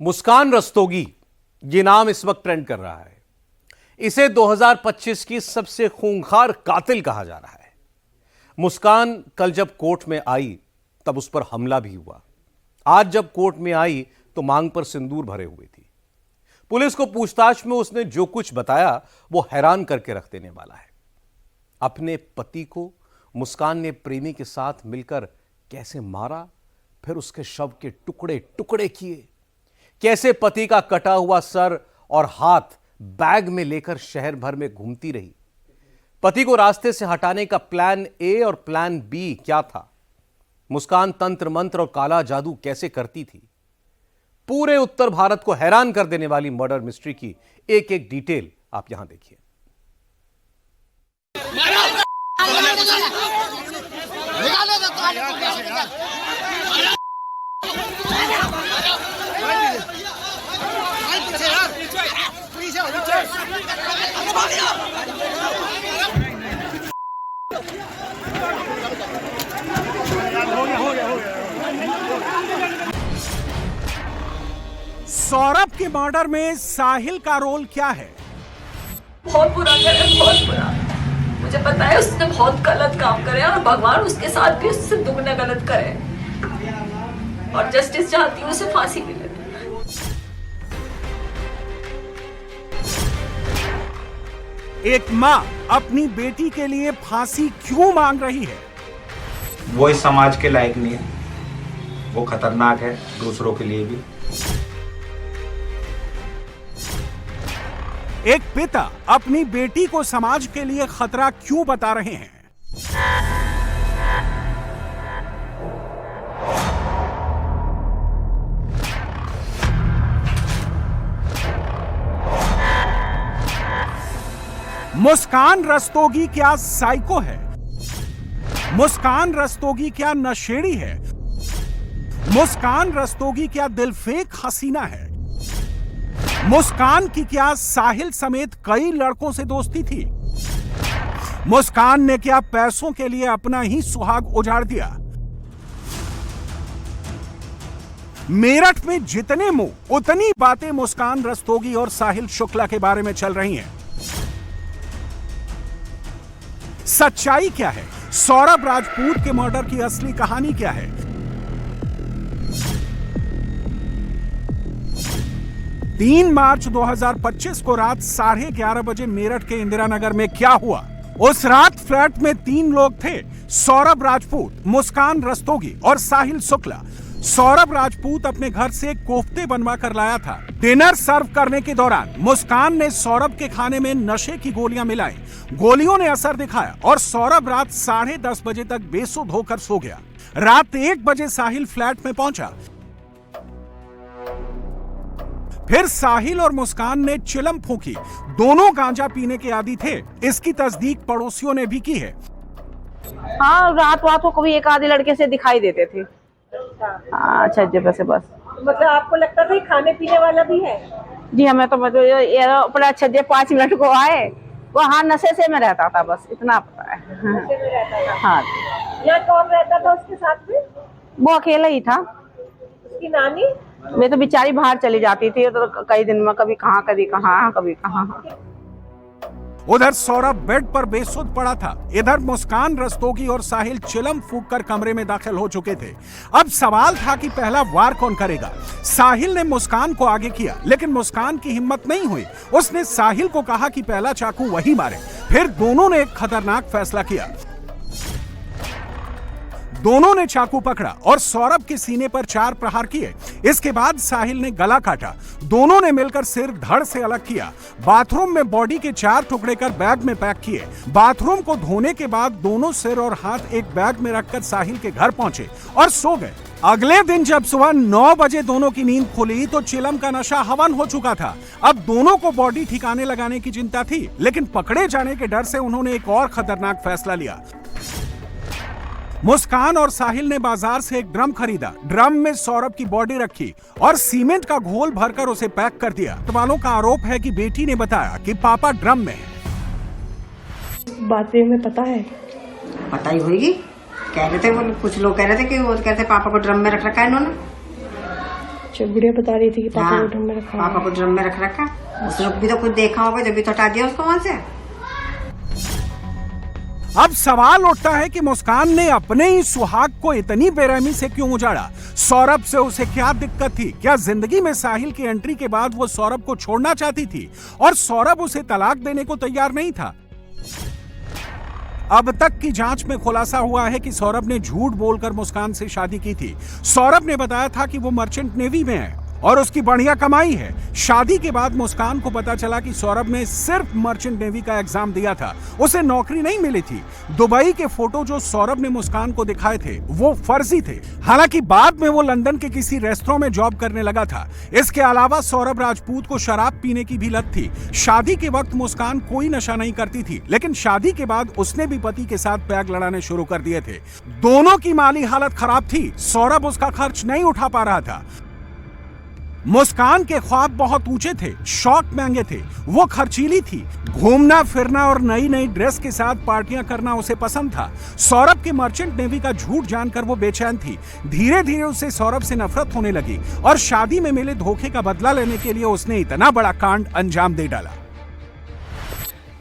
मुस्कान रस्तोगी, ये नाम इस वक्त ट्रेंड कर रहा है। इसे 2025 की सबसे खूंखार कातिल कहा जा रहा है। मुस्कान कल जब कोर्ट में आई तब उस पर हमला भी हुआ। आज जब कोर्ट में आई तो मांग पर सिंदूर भरे हुए थी। पुलिस को पूछताछ में उसने जो कुछ बताया वो हैरान करके रख देने वाला है। अपने पति को मुस्कान ने प्रेमी के साथ मिलकर कैसे मारा, फिर उसके शव के टुकड़े टुकड़े किए, कैसे पति का कटा हुआ सर और हाथ बैग में लेकर शहर भर में घूमती रही। पति को रास्ते से हटाने का प्लान ए और प्लान बी क्या था, मुस्कान तंत्र मंत्र और काला जादू कैसे करती थी। पूरे उत्तर भारत को हैरान कर देने वाली मर्डर मिस्ट्री की एक एक डिटेल आप यहां देखिए। सौरभ के मर्डर में साहिल का रोल क्या है? बहुत बुरा करे, बहुत बुरा। मुझे पता है उसने बहुत गलत काम करे और भगवान उसके साथ भी उससे दुगना गलत करे और जस्टिस चाहती हूँ उसे फांसी मिले। एक माँ अपनी बेटी के लिए फांसी क्यों मांग रही है? वो इस समाज के लायक नहीं है, वो खतरनाक है दूसरों के लिए भी। एक पिता अपनी बेटी को समाज के लिए खतरा क्यों बता रहे हैं? मुस्कान रस्तोगी क्या साइको है? मुस्कान रस्तोगी क्या नशेड़ी है? मुस्कान रस्तोगी क्या दिलफेक हसीना है? मुस्कान की क्या साहिल समेत कई लड़कों से दोस्ती थी? मुस्कान ने क्या पैसों के लिए अपना ही सुहाग उजाड़ दिया? मेरठ में जितने मुंह उतनी बातें मुस्कान रस्तोगी और साहिल शुक्ला के बारे में चल रही हैं। सच्चाई क्या है? सौरभ राजपूत के मर्डर की असली कहानी क्या है? 3 मार्च 2025 को रात 11:30 बजे मेरठ के इंदिरा नगर में क्या हुआ? उस रात फ्लैट में 3 लोग थे, सौरभ राजपूत, मुस्कान रस्तोगी और साहिल शुक्ला। सौरभ राजपूत अपने घर से कोफ्ते बनवा कर लाया था। डिनर सर्व करने के दौरान मुस्कान ने सौरभ के खाने में नशे की गोलियां मिलाई। गोलियों ने असर दिखाया और सौरभ रात 10:30 बजे तक बेसुध होकर सो गया। रात 1 बजे साहिल फ्लैट में पहुंचा। फिर साहिल और मुस्कान ने चिलम फूंकी। दोनों गांजा पीने के आदी थे। इसकी तस्दीक पड़ोसियों ने भी की है। हाँ, रात को कभी एक आधे लड़के से दिखाई देते थे। अच्छा जगह से बस। मतलब आपको लगता था खाने पीने वाला भी है? जी हमें तो मतलब बड़ा अच्छा 5 मिनट को आए, वो हाँ नशे से में रहता था, बस इतना पता है। नशे में रहता था। हाँ। यहाँ कौन रहता था उसके साथ में? वो अकेला ही था। उसकी नानी? वे तो बेचारी बाहर चली जाती थी तो कई दिन में कभी कहाँ कभी कहाँ। उधर सौरभ बेड पर बेसुध पड़ा था। इधर मुस्कान रस्तोगी और साहिल चिलम फूंक कर कमरे में दाखिल हो चुके थे। अब सवाल था कि पहला वार कौन करेगा। साहिल ने मुस्कान को आगे किया, लेकिन मुस्कान की हिम्मत नहीं हुई। उसने साहिल को कहा कि पहला चाकू वही मारे। फिर दोनों ने एक खतरनाक फैसला किया। दोनों ने चाकू पकड़ा और सौरभ के सीने पर 4 प्रहार किए। इसके बाद साहिल ने गला काटा। दोनों ने मिलकर सिर धड़ से अलग किया। बाथरूम में बॉडी के 4 टुकड़े कर बैग में पैक किए। बाथरूम को धोने के बाद दोनों सिर और हाथ एक बैग में रखकर साहिल के घर पहुंचे और सो गए। अगले दिन जब सुबह 9 बजे दोनों की नींद खुली तो चिलम का नशा हवन हो चुका था। अब दोनों को बॉडी ठिकाने लगाने की चिंता थी, लेकिन पकड़े जाने के डर से उन्होंने एक और खतरनाक फैसला लिया। मुस्कान और साहिल ने बाजार से एक ड्रम खरीदा। ड्रम में सौरभ की बॉडी रखी और सीमेंट का घोल भरकर उसे पैक कर दिया। वालों का आरोप है कि बेटी ने बताया कि पापा ड्रम में है। बातें में पता है? पता ही होगी। कह रहे थे वो, कुछ लोग कह रहे थे कि वो कहते पापा को ड्रम में रख रखा है इन्होंने। अच्छा, गुड़िया बता रही थी कि पापा को ड्रम में रखा पापा को ड्रम में रख रखा। उसने भी तो कुछ देखा होगा, जब भी तो हटा दिया उसको वहां से। अब सवाल उठता है कि मुस्कान ने अपने ही सुहाग को इतनी बेरहमी से क्यों उजाड़ा? सौरभ से उसे क्या दिक्कत थी? क्या जिंदगी में साहिल की एंट्री के बाद वो सौरभ को छोड़ना चाहती थी और सौरभ उसे तलाक देने को तैयार नहीं था? अब तक की जांच में खुलासा हुआ है कि सौरभ ने झूठ बोलकर मुस्कान से शादी की थी। सौरभ ने बताया था कि वो मर्चेंट नेवी में है और उसकी बढ़िया कमाई है। शादी के बाद मुस्कान को पता चला कि सौरभ ने सिर्फ मर्चेंट नेवी का एग्जाम दिया था, उसे नौकरी नहीं मिली थी। दुबई के फोटो जो सौरभ ने मुस्कान को दिखाए थे वो फर्जी थे। हालांकि बाद में वो लंदन के किसी रेस्टोरेंट में जॉब करने लगा था। इसके अलावा सौरभ राजपूत को शराब पीने की भी लत थी। शादी के वक्त मुस्कान कोई नशा नहीं करती थी, लेकिन शादी के बाद उसने भी पति के साथ पैग लड़ाने शुरू कर दिए थे। दोनों की माली हालत खराब थी। सौरभ उसका खर्च नहीं उठा पा रहा था। मुस्कान के ख्वाब बहुत ऊंचे थे, शौक महंगे थे, वो खर्चीली थी। घूमना फिरना और नई नई ड्रेस के साथ पार्टियां करना उसे पसंद था। सौरभ के मर्चेंट नेवी का झूठ जानकर वो बेचैन थी। धीरे धीरे उसे सौरभ से नफरत होने लगी और शादी में मिले धोखे का बदला लेने के लिए उसने इतना बड़ा कांड अंजाम दे डाला।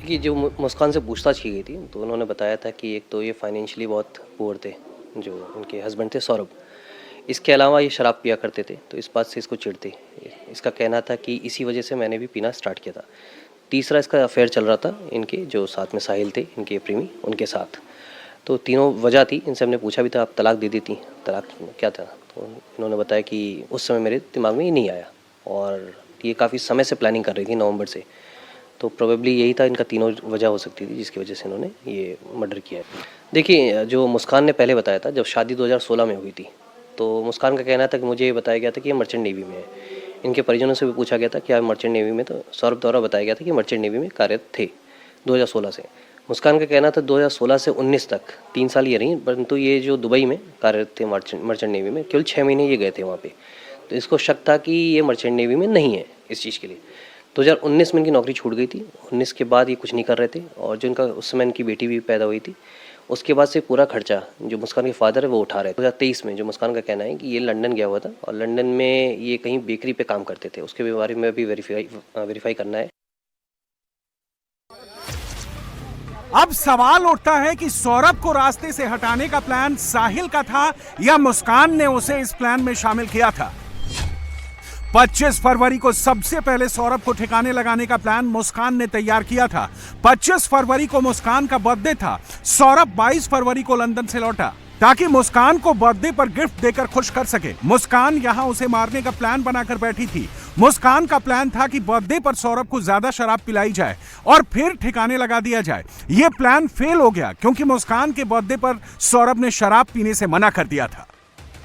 कि जो मुस्कान से पूछताछ की गई थी तो उन्होंने बताया था कि एक तो ये फाइनेंशियली बहुत पुअर थे, जो उनके हस्बैंड थे सौरभ। इसके अलावा ये शराब पिया करते थे, तो इस बात से इसको चिढ़ते। इसका कहना था कि इसी वजह से मैंने भी पीना स्टार्ट किया था। तीसरा, इसका अफेयर चल रहा था इनके जो साथ में साहिल थे, इनके प्रेमी, उनके साथ। तो तीनों वजह थी। इनसे हमने पूछा भी था आप तलाक दे देती, तलाक क्या था? तो इन्होंने बताया कि उस समय मेरे दिमाग में ये नहीं आया और ये काफ़ी समय से प्लानिंग कर रही थी, नवंबर से। तो प्रोबेबली यही था, इनका तीनों वजह हो सकती थी जिसकी वजह से इन्होंने ये मर्डर किया है। देखिए, जो मुस्कान ने पहले बताया था, जब शादी 2016 में हुई थी, तो मुस्कान का कहना था कि मुझे ये बताया गया था कि ये मर्चेंट नेवी में है। इनके परिजनों से भी पूछा गया था कि आप मर्चेंट नेवी में, तो सौरभ द्वारा बताया गया था कि मर्चेंट नेवी में कार्यरत थे 2016 से। मुस्कान का कहना था 2016 से 19 तक 3 साल ये रही, परंतु ये जो दुबई में कार्यरत थे मर्चेंट नेवी में, केवल 6 महीने ये गए थे वहाँ पे। तो इसको शक था कि ये मर्चेंट नेवी में नहीं है इस चीज़ के लिए। 2019 में इनकी नौकरी छूट गई थी। 19 के बाद ये कुछ नहीं कर रहे थे और जो इनका उस समय इनकी बेटी भी पैदा हुई थी, उसके बाद से पूरा खर्चा जो मुस्कान के फादर है वो उठा रहे थे। 2023 में जो मुस्कान का कहना है कि ये लंदन गया हुआ था और लंदन में ये कहीं बेकरी पे काम करते थे, उसके बारे में भी वेरीफाई करना है। अब सवाल उठता है कि सौरभ को रास्ते से हटाने का प्लान साहिल का था या मुस्कान ने उसे इस प्लान में शामिल किया था। 25 फरवरी को सबसे पहले सौरभ को ठिकाने लगाने का प्लान मुस्कान ने तैयार किया था। 25 फरवरी को मुस्कान का बर्थडे था। सौरभ 22 फरवरी को लंदन से लौटा ताकि मुस्कान को बर्थडे पर गिफ्ट देकर खुश कर सके। मुस्कान यहां उसे मारने का प्लान बनाकर बैठी थी। मुस्कान का प्लान था कि बर्थडे पर सौरभ को ज्यादा शराब पिलाई जाए और फिर ठिकाने लगा दिया जाए। यह प्लान फेल हो गया क्योंकि मुस्कान के बर्थडे पर सौरभ ने शराब पीने से मना कर दिया था।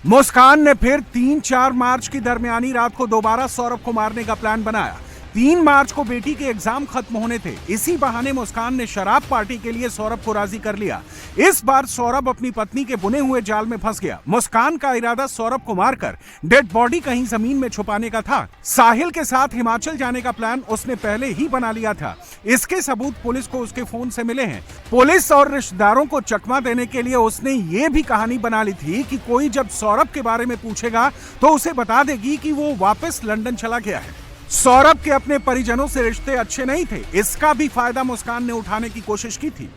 मुस्कान ने फिर 3-4 मार्च की दरमियानी रात को दोबारा सौरभ को मारने का प्लान बनाया। 3 मार्च को बेटी के एग्जाम खत्म होने थे। इसी बहाने मुस्कान ने शराब पार्टी के लिए सौरभ को राजी कर लिया। इस बार सौरभ अपनी पत्नी के बुने हुए जाल में फंस गया। मुस्कान का इरादा सौरभ को मारकर डेड बॉडी कहीं जमीन में छुपाने का था। साहिल के साथ हिमाचल जाने का प्लान उसने पहले ही बना लिया था। इसके सबूत पुलिस को उसके फोन से मिले हैं। पुलिस और रिश्तेदारों को चकमा देने के लिए उसने ये भी कहानी बना ली थी कि कोई जब सौरभ के बारे में पूछेगा तो उसे बता देगी कि वो वापस लंदन चला गया है। सौरभ के अपने परिजनों से रिश्ते अच्छे नहीं थे। इसका भी फायदा मुस्कान ने उठाने की कोशिश की थी।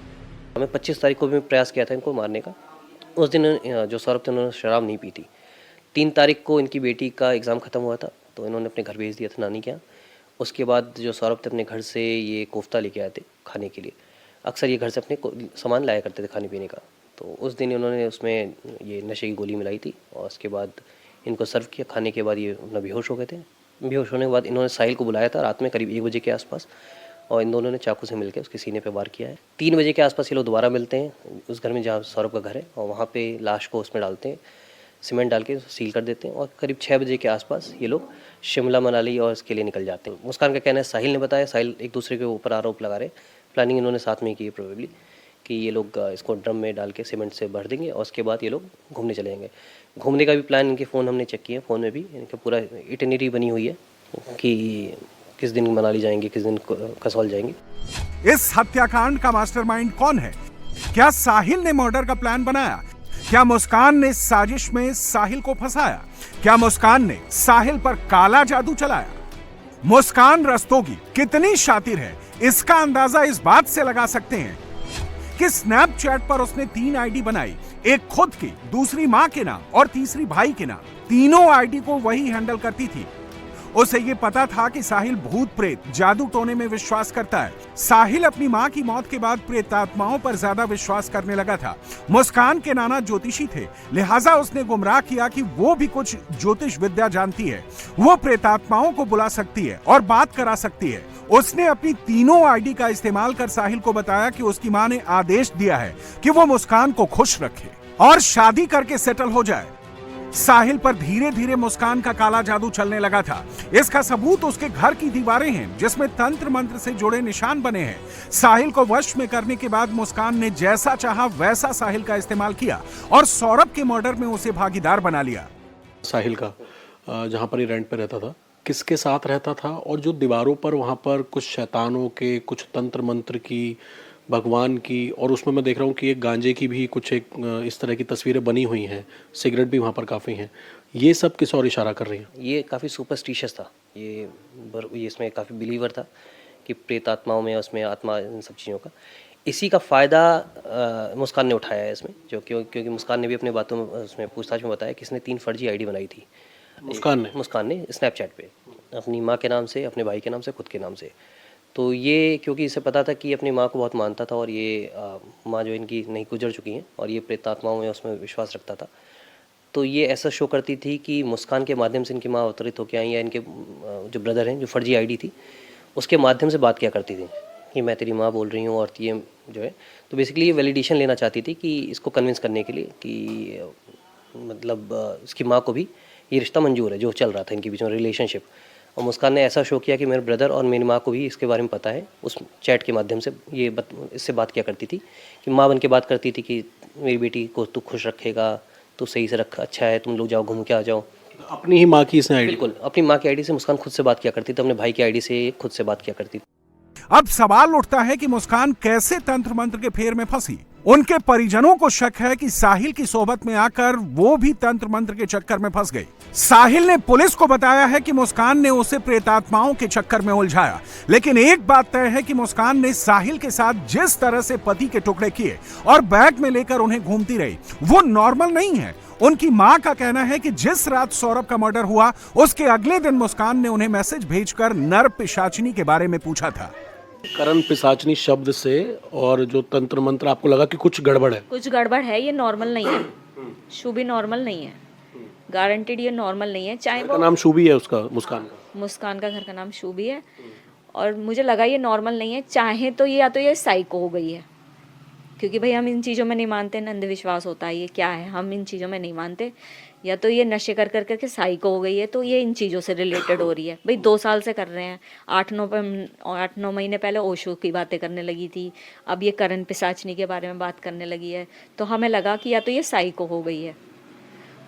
हमें 25 तारीख को भी प्रयास किया था इनको मारने का। उस दिन जो सौरभ थे उन्होंने शराब नहीं पी थी। 3 तारीख को इनकी बेटी का एग्ज़ाम ख़त्म हुआ था तो इन्होंने अपने घर भेज दिया था नानी के यहाँ। उसके बाद जो सौरभ थे अपने घर से ये कोफ्ता लेके आए थे खाने के लिए। अक्सर ये घर से अपने सामान लाया करते थे खाने पीने का। तो उस दिन इन्होंने उसमें ये नशे की गोली मिलाई थी और उसके बाद इनको सर्व किया। खाने के बाद ये अपना बेहोश हो गए थे। बेहोश होने के बाद इन्होंने साहिल को बुलाया था रात में करीब 1 बजे के आसपास और इन दोनों ने चाकू से मिलकर उसके सीने पे वार किया है। 3 बजे के आसपास ये लोग दोबारा मिलते हैं उस घर में जहाँ सौरभ का घर है और वहाँ पे लाश को उसमें डालते हैं, सीमेंट डाल के सील कर देते हैं और करीब 6 बजे के आसपास ये लोग शिमला मनाली और इसके लिए निकल जाते हैं। मुस्कान का कहना है साहिल ने बताया, साहिल एक दूसरे के ऊपर आरोप लगा रहे। प्लानिंग इन्होंने साथ में की है प्रोबेबली कि ये लोग इसको ड्रम में डाल के सीमेंट से भर देंगे और उसके बाद ये लोग घूमने चले जाएंगे। घूमने का भी प्लान इनके फ़ोन हमने चेक किया, फ़ोन में भी इनका पूरा इटिनरी बनी हुई है कि किस दिन मनाली जाएंगे, किस दिन कसौल जाएंगे। इस हत्याकांड का मास्टरमाइंड कौन है? क्या साहिल ने मर्डर का प्लान बनाया? क्या मुस्कान ने साजिश में साहिल को फंसाया? क्या मुस्कान ने साहिल पर काला जादू चलाया? मुस्कान रस्तोगी कितनी शातिर है, इसका अंदाजा इस बात से लगा सकते हैं कि स्नैपचैट पर उसने 3 आईडी बनाई, एक खुद की, दूसरी मां के नाम और तीसरी भाई के नाम। तीनों आईडी को वही हैंडल करती थी। उसे ये पता था कि साहिल भूत प्रेत जादू टोने में विश्वास करता है। साहिल अपनी मां की मौत के बाद प्रेतात्माओं पर ज्यादा विश्वास करने लगा था। मुस्कान के नाना ज्योतिषी थे, लिहाजा उसने गुमराह किया कि वो भी कुछ ज्योतिष विद्या जानती है, वो प्रेतात्माओं को बुला सकती है और बात करा सकती है। उसने अपनी तीनों आईडी का इस्तेमाल कर साहिल को बताया कि उसकी मां ने आदेश दिया है कि वो मुस्कान को खुश रखे और शादी करके सेटल हो जाए। साहिल पर धीरे धीरे मुस्कान का काला जादू चलने लगा था। इसका सबूत उसके घर की दीवारें हैं, जिसमें तंत्र मंत्र से जुड़े निशान बने हैं। साहिल को वश में करने के बाद मुस्कान ने जैसा चाहा वैसा साहिल का इस्तेमाल किया और सौरभ के मर्डर में उसे भागीदार बना लिया। साहिल का जहाँ पर ये रेंट पे रहता था, किसके साथ रहता था, और जो दीवारों पर वहाँ पर कुछ शैतानों के, कुछ तंत्र मंत्र की, भगवान की, और उसमें मैं देख रहा हूँ कि एक गांजे की भी कुछ एक इस तरह की तस्वीरें बनी हुई हैं, सिगरेट भी वहाँ पर काफ़ी हैं। ये सब किस और इशारा कर रही हैं? ये काफ़ी सुपरस्टिशियस था, ये इसमें काफ़ी बिलीवर था कि प्रेत आत्माओं में, उसमें आत्मा, इन सब चीज़ों का। इसी का फ़ायदा मुस्कान ने उठाया है इसमें, जो क्योंकि मुस्कान ने भी अपनी बातों में, उसमें पूछताछ में बताया कि इसने 3 फर्जी आईडी बनाई थी। मुस्कान ने स्नैपचैट पे अपनी माँ के नाम से, अपने भाई के नाम से, खुद के नाम से। तो ये क्योंकि इसे पता था कि अपनी माँ को बहुत मानता था, और ये माँ जो इनकी नहीं गुजर चुकी हैं, और ये प्रेतात्माओं में उसमें विश्वास रखता था, तो ये ऐसा शो करती थी कि मुस्कान के माध्यम से इनकी माँ अवतरित होकर आई, या इनके जो ब्रदर हैं, जो फर्जी आईडी थी, उसके माध्यम से बात किया करती थी कि मैं तेरी माँ बोल रही हूँ, और ये जो है, तो बेसिकली ये वैलिडेशन लेना चाहती थी कि इसको कन्विंस करने के लिए कि मतलब इसकी माँ को भी ये रिश्ता मंजूर है जो चल रहा था इनके बीच में, रिलेशनशिप। और मुस्कान ने ऐसा शो किया कि मेरे ब्रदर और मेरी माँ को भी इसके बारे में पता है। उस चैट के माध्यम से ये इससे बात किया करती थी कि माँ बन के बात करती थी कि मेरी बेटी को तू खुश रखेगा, तू सही से रख, अच्छा है, तुम लोग जाओ घूम के आ जाओ। अपनी ही माँ की इसने आईडी? बिल्कुल, अपनी माँ की आईडी से मुस्कान खुद से बात किया करती थी, अपने भाई की आईडी से खुद से बात किया करती थी। अब सवाल उठता है कि मुस्कान कैसे तंत्र मंत्र के फेर में फंसी। उनके परिजनों को शक है कि साहिल की सोबत में आकर वो भी तंत्र मंत्र के चक्कर में फंस गई। साहिल ने पुलिस को बताया है कि मुस्कान ने उसे प्रेतात्माओं के चक्कर में उलझाया, लेकिन एक बात तय है कि मुस्कान ने साहिल के साथ जिस तरह से पति के टुकड़े किए और बैग में लेकर उन्हें घूमती रही, वो नॉर्मल नहीं है। उनकी मां का कहना है कि जिस रात सौरभ का मर्डर हुआ, उसके अगले दिन मुस्कान ने उन्हें मैसेज भेजकर नर पिशाचिनी के बारे में पूछा था। करण पिशाचनी शब्द से और जो तंत्र मंत्र, आपको लगा कि कुछ गड़बड़ है? कुछ गड़बड़ है, ये नॉर्मल नहीं है। शुभी नॉर्मल नहीं है, गारंटेड ये नॉर्मल नहीं है। चाहे वो नाम शुभी है उसका, मुस्कान का घर का नाम शुभी है, और मुझे लगा ये नॉर्मल नहीं है। चाहे तो ये या तो ये साइको हो गई है, क्योंकि भाई हम इन चीज़ों में नहीं मानते, अंधविश्वास होता है, ये क्या है, हम इन चीज़ों में नहीं मानते। या तो ये नशे कर करके साइको हो गई है, तो ये इन चीज़ों से रिलेटेड हो रही है। भाई 2 साल से कर रहे हैं, 8-9 महीने पहले ओशो की बातें करने लगी थी, अब ये करण पिशाचनी के बारे में बात करने लगी है। तो हमें लगा कि या तो ये साइको हो गई है,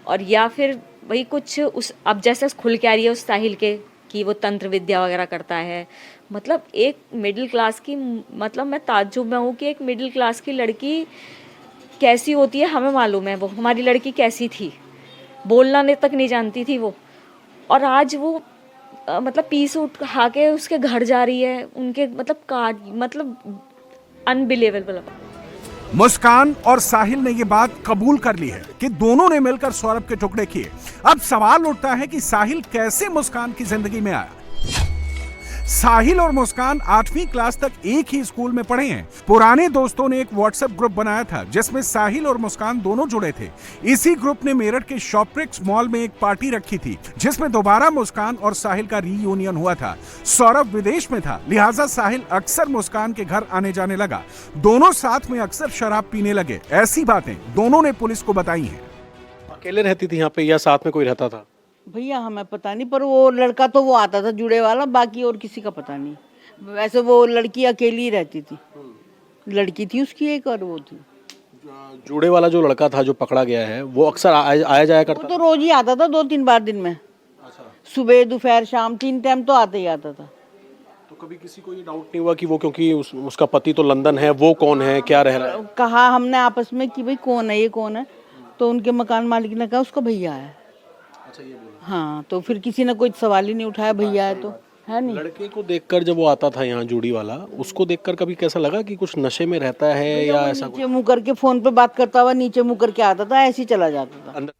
और या फिर वही कुछ उस, अब जैसे खुल के आ रही है उस साहिल के कि वो तंत्र विद्या वगैरह करता है। मतलब एक मिडिल क्लास की, मतलब मैं ताज्जुब में हूँ कि एक मिडिल क्लास की लड़की कैसी होती है, हमें मालूम है वो हमारी लड़की कैसी थी, बोलना तक नहीं जानती थी वो, और आज वो मतलब पीस उठा के उसके घर जा रही है, उनके मतलब कार्ड, मतलब अनबिलीवेबल। मुस्कान और साहिल ने ये बात कबूल कर ली है कि दोनों ने मिलकर सौरभ के टुकड़े किए। अब सवाल उठता है कि साहिल कैसे मुस्कान की जिंदगी में आया। साहिल और मुस्कान 8वीं क्लास तक एक ही स्कूल में पढ़े हैं। पुराने दोस्तों ने एक व्हाट्सएप ग्रुप बनाया था जिसमें साहिल और मुस्कान दोनों जुड़े थे। इसी ग्रुप ने मेरठ के शॉपरिक्स मॉल में एक पार्टी रखी थी जिसमें दोबारा मुस्कान और साहिल का रीयूनियन हुआ था। सौरभ विदेश में था, लिहाजा साहिल अक्सर मुस्कान के घर आने जाने लगा। दोनों साथ में अक्सर शराब पीने लगे। ऐसी बातें दोनों ने पुलिस को बताई हैं। अकेले रहती थी यहाँ पे या साथ में कोई रहता था? भैया हमें पता नहीं, पर वो लड़का तो वो आता था जुड़े वाला, बाकी और किसी का पता नहीं। वैसे वो लड़की अकेली रहती थी, लड़की थी उसकी एक, और वो थी। जुड़े वाला जो लड़का था जो पकड़ा गया है, वो अक्सर आया जाया करता? वो तो रोज ही आता था, 2-3 बार दिन में। सुबह, दोपहर, शाम, 3 टाइम तो आते ही आता था। तो कभी किसी को ये डाउट नहीं हुआ कि वो, क्योंकि उसका पति तो लंदन है, वो कौन है, क्या रह रहा है? कहा हमने आपस में कि भाई कौन है ये, कौन है, तो उनके मकान मालिक ने कहा उसका भैया है। अच्छा, ये बोला। हाँ, तो फिर किसी ने कोई सवाल ही नहीं उठाया, भैया है तो है नहीं। लड़के को देखकर जब वो आता था यहाँ जूड़ी वाला, उसको देखकर कभी कैसा लगा कि कुछ नशे में रहता है या ऐसा कुछ? नीचे मुंह करके फोन पे बात करता हुआ नीचे मुंह करके आता था, ऐसे ही चला जाता था। अंदर